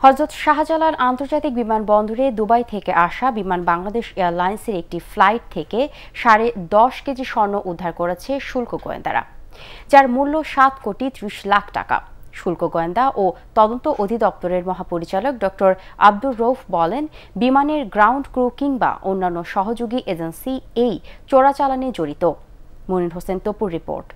হযরত শাহজালাল আন্তর্জাতিক বিমানবন্দরে দুবাই থেকে আসা বিমান বাংলাদেশ এয়ারলাইন্সের একটি ফ্লাইট থেকে 10.5 কেজি স্বর্ণ উদ্ধার করেছে শুল্ক গোয়েন্দারা, যার মূল্য 7,30,00,000 টাকা। শুল্ক গোয়েন্দা ও তদন্ত অধিদপ্তরের মহাপরিচালক ডক্টর আব্দুর রউফ বলেন, বিমানের গ্রাউন্ড ক্রু কিংবা অন্যান্য সহযোগী এজেন্সি এই চোরাচালানে জড়িত। মনির হোসেন তপুর রিপোর্ট।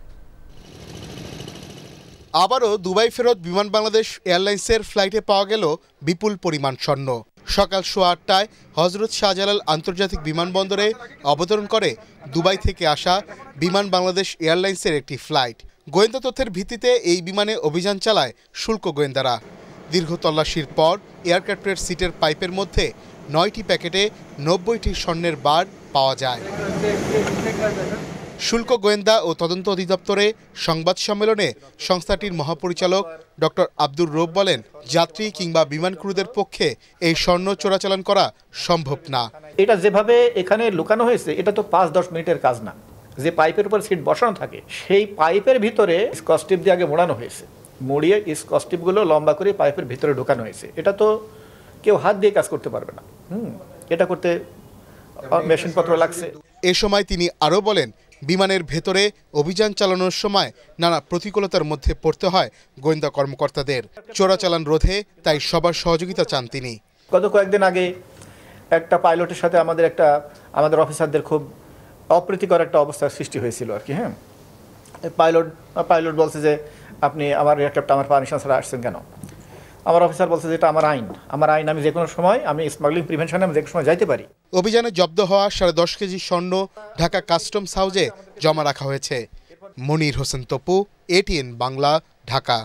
আবারও দুবাই ফেরত বিমান বাংলাদেশ এয়ারলাইন্সের ফ্লাইটে পাওয়া গেল বিপুল পরিমাণ স্বর্ণ। সকাল 8:30টায় হযরত শাহজালাল আন্তর্জাতিক বিমানবন্দরে অবতরণ করে দুবাই থেকে আসা বিমান বাংলাদেশ এয়ারলাইন্সের একটি ফ্লাইট। গোয়েন্দা তথ্যের ভিত্তিতে এই বিমানে অভিযান চালায় শুল্ক গোয়েন্দারা। দীর্ঘ তল্লাশির পর এয়ারক্রাফটের সিটের পাইপের মধ্যে 9টি প্যাকেটে 90টি স্বর্ণের বার পাওয়া যায়। শুল্ক গোয়েন্দা ও তদন্ত অধিদপ্তরে সংবাদ সম্মেলনে সংস্থাটির মহাপরিচালক ডক্টর আব্দুর রউফ বলেন, যাত্রী কিংবা বিমান ক্রুদের পক্ষে এই স্বর্ণ চোরাচালান করা সম্ভব না। এটা যেভাবে এখানে লুকানো হয়েছে, এটা তো 5-10 মিনিটের কাজ না। যে পাইপের উপর সিট বসানো থাকে, সেই পাইপের ভিতরে স্কচটেপ দিয়ে আগে মোড়ানো হয়েছে, মুড়িয়ে স্কচটেপগুলো লম্বা করে পাইপের ভিতরে ঢোকানো হয়েছে। এটা তো কেউ হাত দিয়ে কাজ করতে পারবে না। এটা করতে মেশিনপত্র লাগছে। এ সময় তিনি আরও বলেন, বিমানের ভেতরে অভিযান চালানোর সময় নানা প্রতিকূলতার মধ্যে পড়তে হয় গোয়েন্দা কর্মকর্তাদের। চোরাচালান রোধে তাই সবার সহযোগিতা চান তিনি। গত কয়েকদিন আগে একটা পাইলটের সাথে আমাদের অফিসারদের খুব অপ্রীতিকর একটা অবস্থার সৃষ্টি হয়েছিল আর কি। পাইলট বলছে যে, আপনি আমার এয়ারক্রাফট আমার পারমিশন ছাড়া আসছেন কেন? আমার অফিসার বলছে যে, এটা আমার আইন, আমি যে কোনো সময় আমি স্মাগলিং প্রিভেনশনে আমি যে কোনো সময় যাইতে পারি। অভিযানে জব্দ হওয়া 10.5 কেজি স্বর্ণ ঢাকা কাস্টমস হাউজে জমা রাখা হয়েছে। মনির হোসেন তপু, ATN বাংলা, ঢাকা।